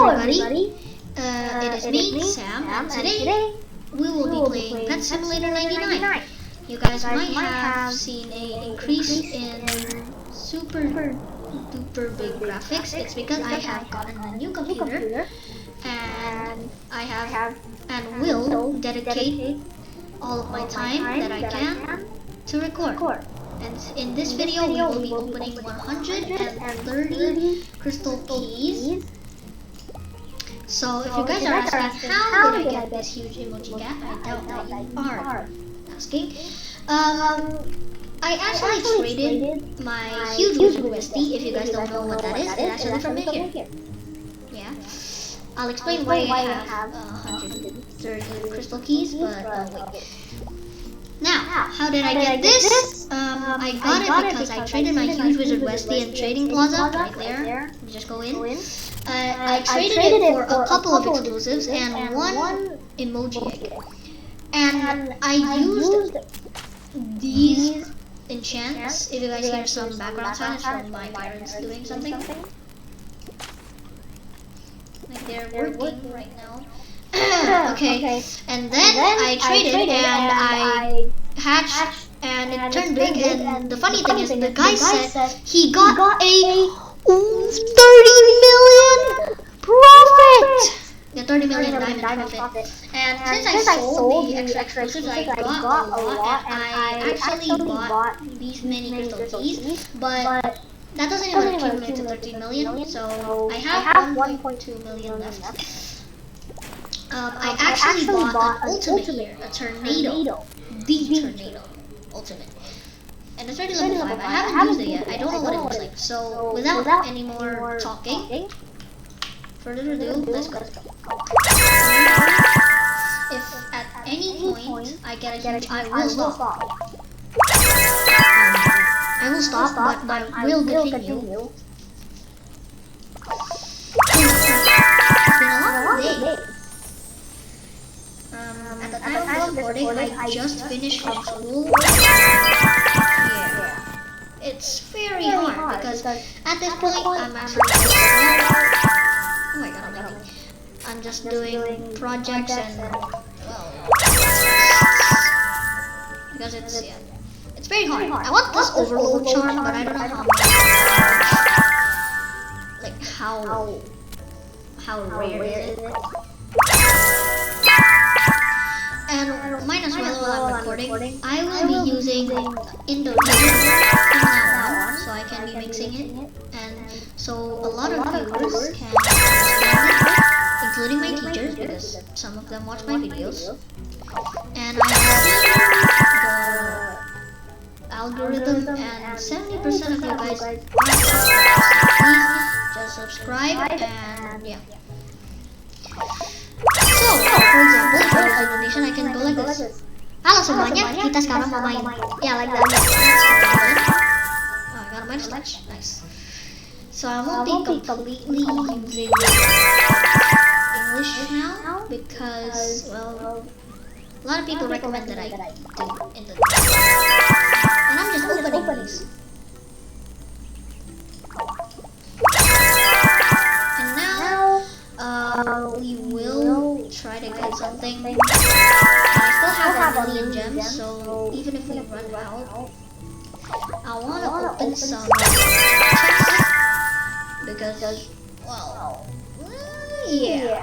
everybody, it is me, Sam, and today we will be playing Pet Simulator 99. You guys might have seen an increase in super duper big graphics. It's because I have gotten a new computer and I have and will dedicate all of my time that I can to record. And in this video, we will be opening 130 crystal keys. So if you guys are asking how did I get this huge emoji cat, I doubt that you are asking. I actually traded my huge wizard USD. If you guys don't know what that is, it's actually from here. Yeah, I'll explain why I have 130 crystal keys, but wait. Now, how did I get this? I got it because I traded my huge wizard USD in Trading Plaza right there. You just go in. I traded it for a couple of exclusives and one emoji egg. And I used these enchants. If you guys hear some background sounds from my parents doing something. Like they're working right now. Okay, and then I traded and I hatched and it turned big, and the funny thing is the guy said he got a 30 million profit! Yeah, 30 million diamond profit. And since I sold the extra exclusives, I got a lot, and I actually bought these many crystal keys, but that doesn't even accumulate to 13 million, so I have 1.2 million left. I actually bought an ultimate here, a tornado, the tornado ultimate, and it's already level 5. I haven't used it yet. I don't know what it looks like. So without any more talking, further ado, let's go. If at any point I get a huge, I will stop. I will stop, but I will continue. It's been a long day. At the time of this recording, I just finished from school. Yeah. It's very hard because at this point I'm actually oh my god, I'm just doing projects and well, because it's very hard. I want this overload charm, but I don't know how much, like how rare is it. And might as well while I'm recording, I will be using Indonesia from now on, so I can be mixing it, and so a lot of viewers can understand it, including my teachers, because some of them watch my videos. And I have the algorithm, and 70% of you guys aren't subscribed, so please just subscribe, and yeah. So, for example, if I use Indonesia, I can go like this. Halo semuanya, kita sekarang mau main. Yeah, like that. That's good. Oh, I got a minus touch. Nice. So I won't be completely using English now because, well, a lot of people recommend that I do Indonesia. And I'm just opening these. And now, we will try to get something. I still have a million gems, so even if we run out, I want to open some chests because, well, yeah.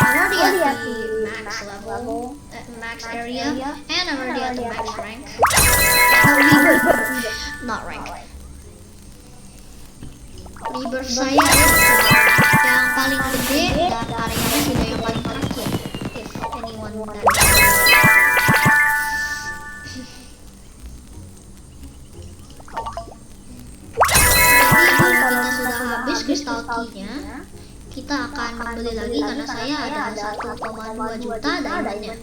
I'm already at the max level, at max area, and I'm already at the max rank. Not rank. Rebirth saya yang paling gede dan areanya juga yang paling terakhir. If anyone that is. Jadi kalau kita sudah habis kristal key-nya, kita akan membeli lagi karena saya ada 1,2 juta diamondnya.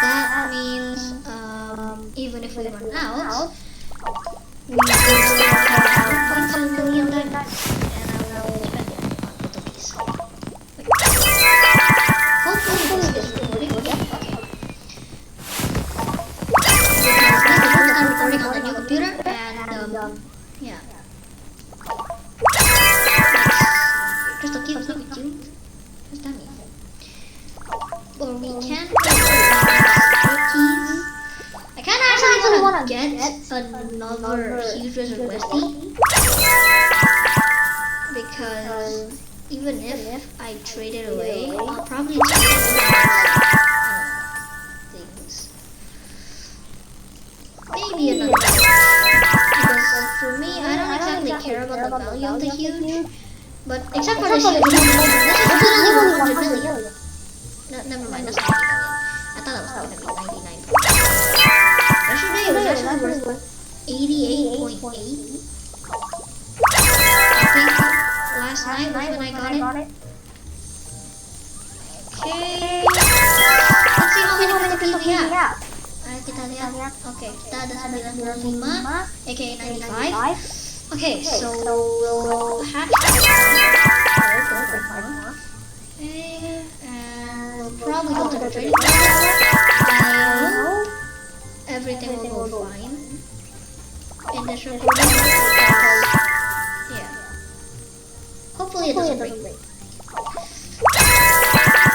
That means even if we run out, we will still have 1.2 million diamonds, and I will spend it on cookies. Hopefully this is recording. Okay. Because this is the first time recording on the new computer, and yeah. risky because even if I trade it away, I'll probably trade things. Maybe another because for me, I don't exactly care about the value of the huge, but except for this huge, this is literally 100 million. No, never mind, that's not 90 million. I thought that was gonna be 99. Yesterday it was actually worth 88.8. I think last night was when I got it. Okay. Let's see how many pesos we have. Kita lihat. Oke, kita ada 95, aka 95. Okay, so we'll hatch. Okay, and we'll probably go to the trading area. I hope everything will go fine in this recording. Yeah. Hopefully it doesn't break.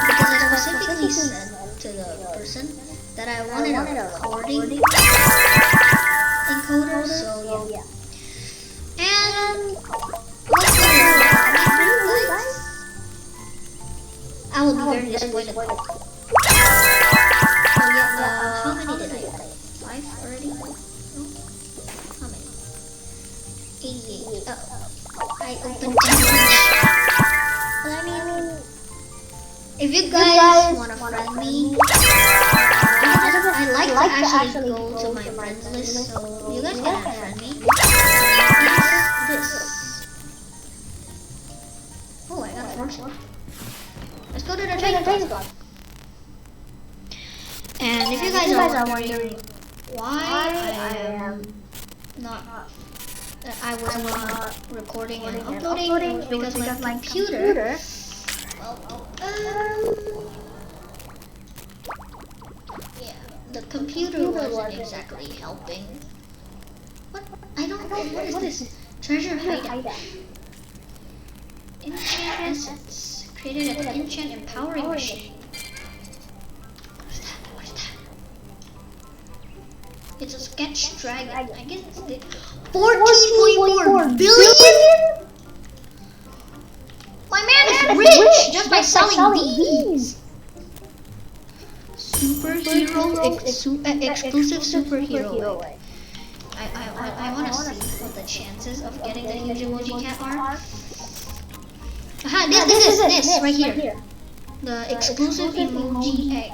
Because I specifically said to the person that I wanted a recording encoder, so yeah. And hopefully I will be very disappointed. Oh yeah, how many did I open? 5 already? No? How many? 88. I opened 10 each. Well, I mean, if you guys wanna friend me, I like to actually go to my friends list, so you guys can friend me. This. Oh, I got a fortune. Let's go to the trading spot. And if you guys are wondering why I was not recording and uploading, it was because my computer. Yeah, the computer wasn't exactly helping. What? I don't know. What is this? Treasure hideout. Enchant essence. Created an enchant empowering machine. What is that? It's a sketch dragon. I guess it's the 14.4 billion? My man is rich just by selling these. Superhero, exclusive superhero. I want to see what the chances of getting the huge emoji cat are. Aha, this right here. The exclusive emoji egg.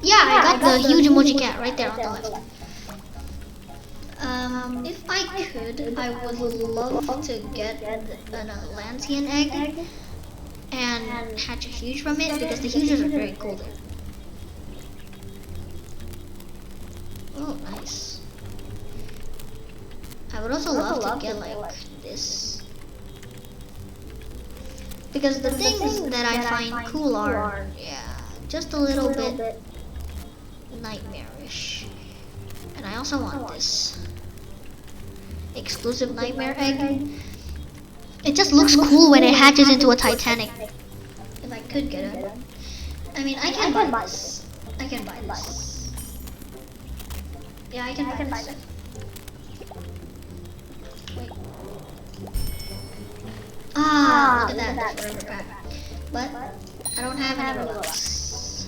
Yeah, I got the huge emoji cat right there on the left. If I could, I would love to get an Atlantean egg and hatch a huge from it because the huges are very cool there. Oh, nice. I would also love to get like this. Because the things that I find cool are, yeah, just a little bit nightmarish. And I also want this exclusive nightmare egg. It just looks cool when it hatches into a Titanic. If I could get it. I mean, I can buy this. I can buy this. Yeah, I can buy this. Wait. Ah, look at that. That's forever pack. But I don't have any Robux.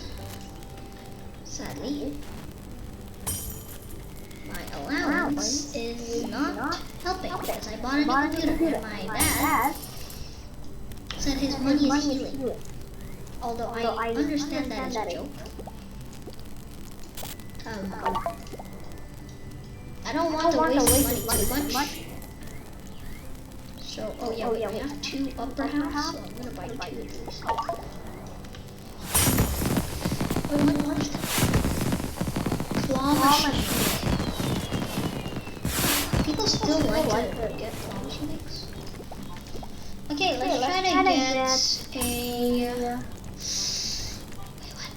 Sadly. My allowance is not helping because I bought a new computer and my dad said his money is healing. Although I understand that is a joke. I don't want to waste money too much. So, oh yeah, we have 2 upper halves, so I'm gonna buy 2 of these. Wait, what is that? Claw machine. People still like to get claw machines. Okay, let's try to get a... Wait, what?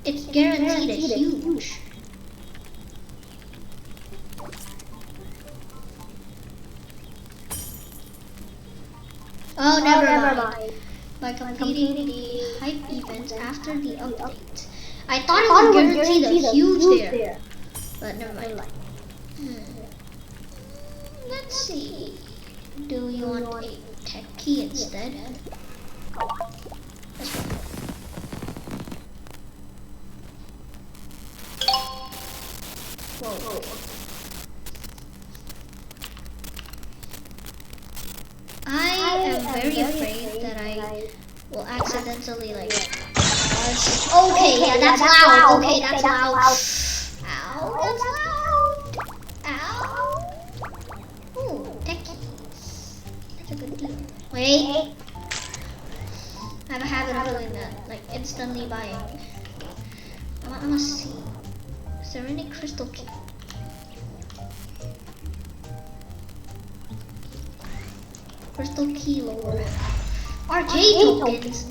It's guaranteed a huge. Oh, never mind. By completing the hype event after the update, I thought it would guarantee the huge there. But never mind. Let's see. Do you want a tech key instead? Let's go. Whoa. I am very afraid that I will accidentally like. Okay, yeah, that's loud. Okay, that's loud. Ow, that's loud. Ow. Ooh, tech keys. That's a good deal. Wait. I have a habit of doing that, like instantly buying. I must see. Is there any crystal key? Crystal key lower. Arcade tokens.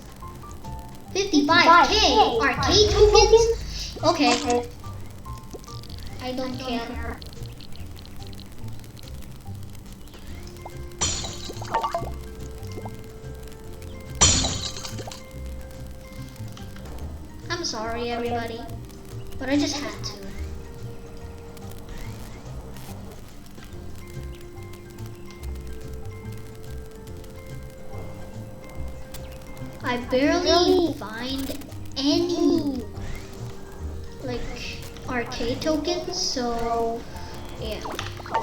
55k arcade tokens. Okay. I don't care. I'm sorry, everybody, but I just had to. I barely find any like arcade tokens, so yeah.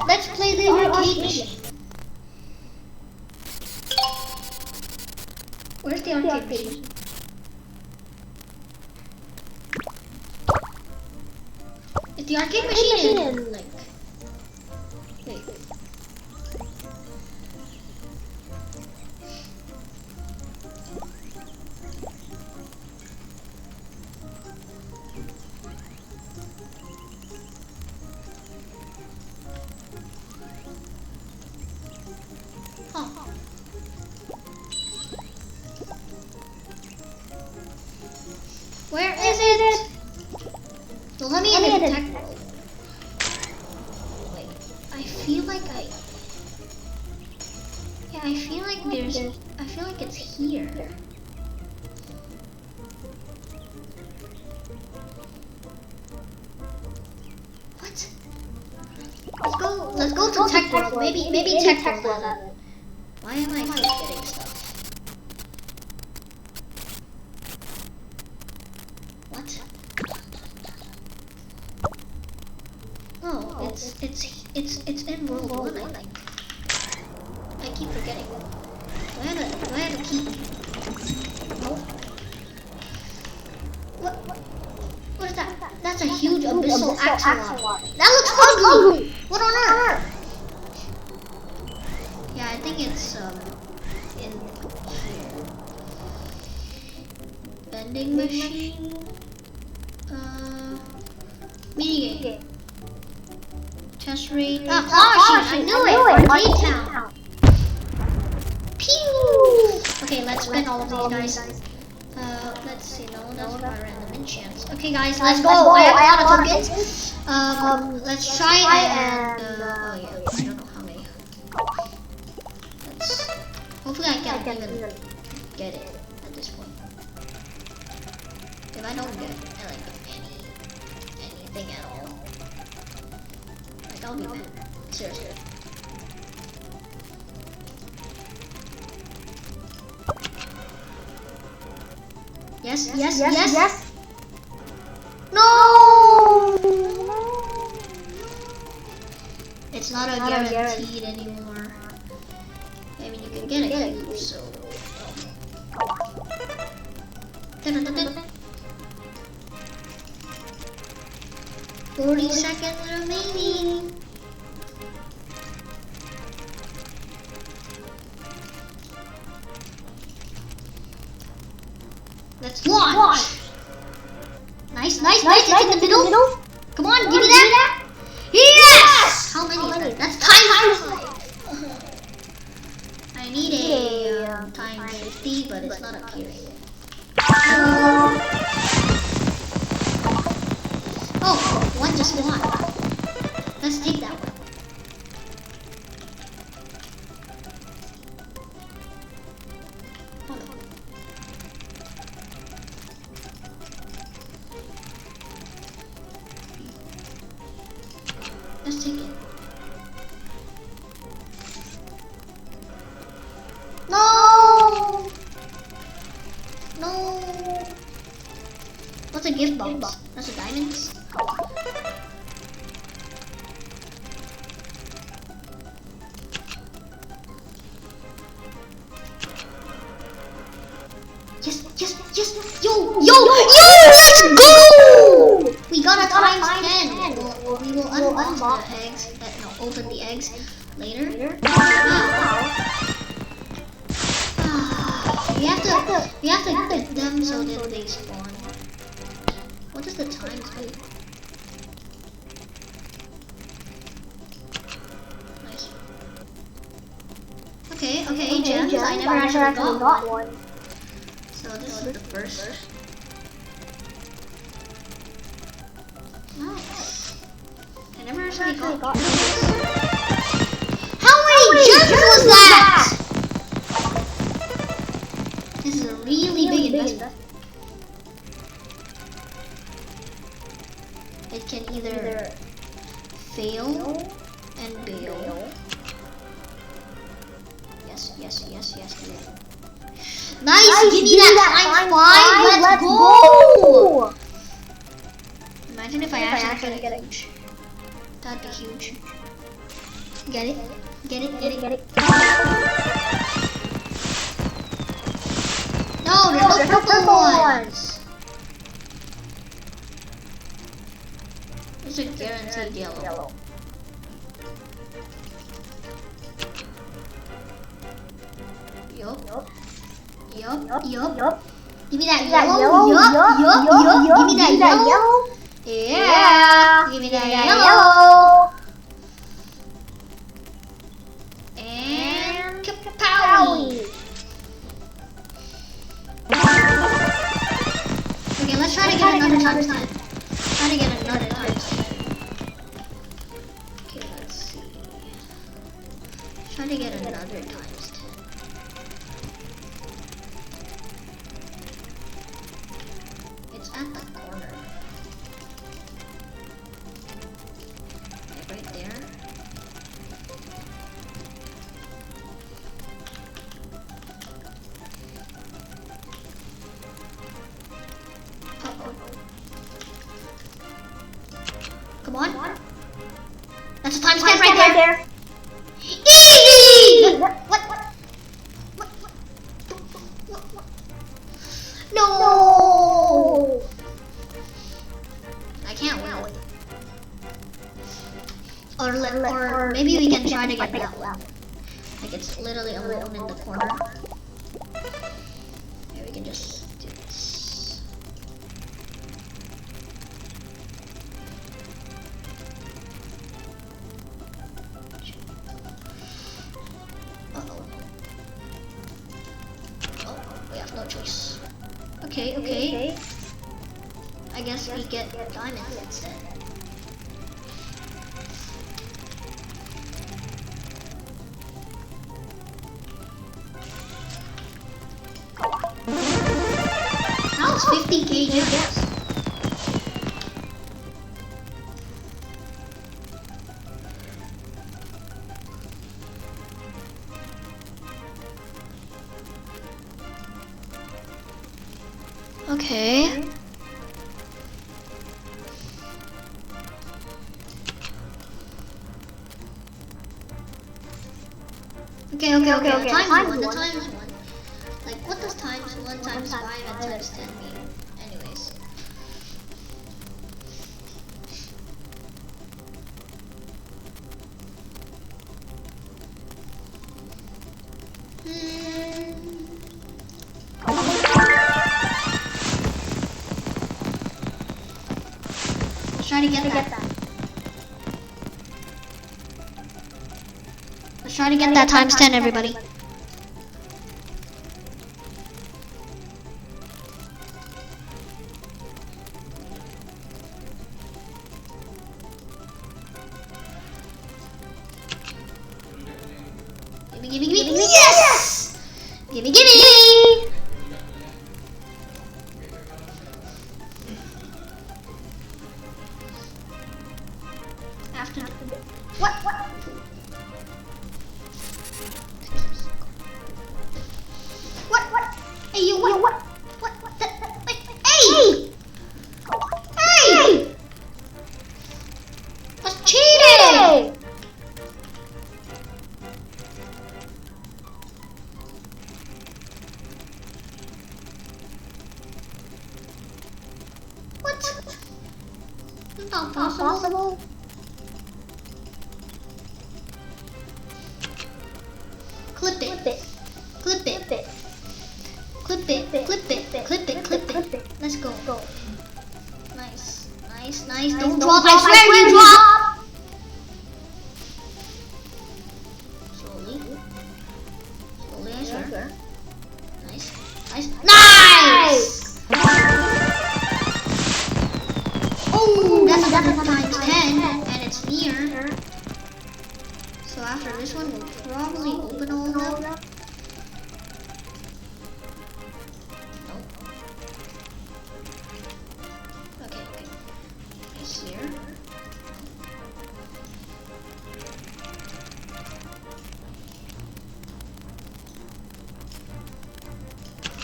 Let's play the arcade machine. Where's the arcade machine? Is the arcade machine in like? Wait. Where is it? Well, let me in the tech world. Wait, I feel like I feel like it's here. What? Let's go to tech world. Maybe tech world has it. Why am I forgetting stuff? What? Oh, it's in World 1, I think. I keep forgetting. Do I have a key? No. What is that? That's a huge abyssal axolotl. That looks ugly! What on earth? Yeah, I think it's in here. Vending machine. Minigame. Test rate. I knew it! Arcade town. Pew! Okay, let's spin all of these guys. Let's see. No, that's my random enchants. Okay, guys, let's go. I have a lot of tokens. Let's try and. Oh yeah, I don't know how many. Hopefully, I can even get it at this point. If I don't get like anything at all, like I'll be mad. Seriously. Yes. No! It's not a guaranteed anymore. I mean, you can get a huge, so. 40 seconds remaining. Let's launch. Nice. It's in the middle. Come on, give me that. Yes! How many is that? That's times 5. I need a times 50, but it's not appearing. Oh, one just won. Let's take that one. Just take it. No! No! What's a gift box? That's a diamonds? Yes! Yo! Let's go! We got a times 10. We will unbox the eggs. No, open the eggs later. We have to get them so that they spawn. What does the times do? Nice. Okay, gems. I never actually got one. So this is the first. Nice. I never actually got one. How many gems was that? This is a really big investment. It can either fail and bail. Yes. Nice! Give me that times 5! Let's go! Imagine if I actually get it. That'd be huge. Get it. No, there's no purple ones. It's a guaranteed yellow. Yup. Give me that yellow. Yup. Give me that yellow. Yeah. Give me that yellow. And kapow. Okay, let's try to get another times 10. Okay, let's see. Try to get another times 10. It's at the corner. Okay, right there. Come on. That's a times 10 right there. Easy! What? No! I can't win. Or maybe we can try to get that one. Like it's literally alone in the corner. Maybe we can just do this. We have no choice. Okay. I guess we get diamonds instead. That was 50k gems. Okay. Okay. Times one. Like, what does times 1 times 5 and times 10 mean? Anyways. Let's try to get that. Let's try to get that times 10, everybody. Gimme. Yes! Gimme. After possible. Clip it. Clip it. Clip it. Clip it. Clip it. Clip it. Let's go. Nice. Don't drop. I swear you drop. Slowly, I swear. Nice. Oh, that's another times 10, and it's near. So after this one, we'll probably open all of them. Nope. Okay. Right here.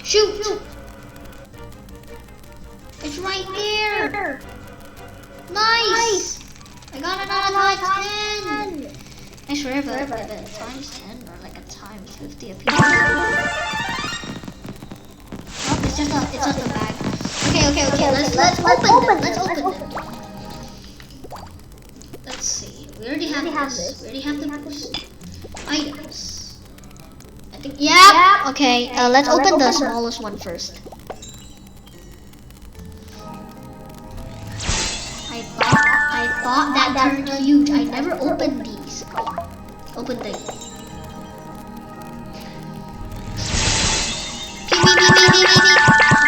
Shoot! It's right here! Nice! I got another times 10! I swear if a times 10 or like a times 50 appears. Oh, it's just a bag. Okay. Let's open them. Let's see. We already have this. We already have the boost. Items. I think. Yep. Okay. Let's open the smallest one first. I thought that turned huge. I never opened these. Open the.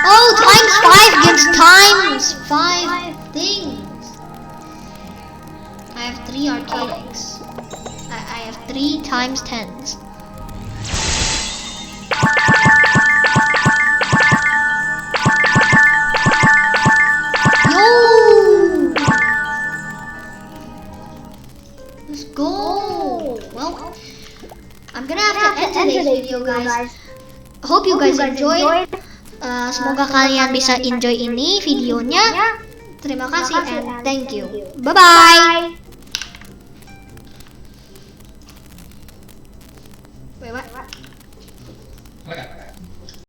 Oh, times 5 gives times 5 things. I have 3 arcade eggs. I have 3 times 10s. Let's go. Well, I'm gonna have to end today's video, guys. I hope you guys enjoyed. Semoga kalian bisa enjoy ini videonya. Terima kasih and thank you. Bye-bye. Wait, what?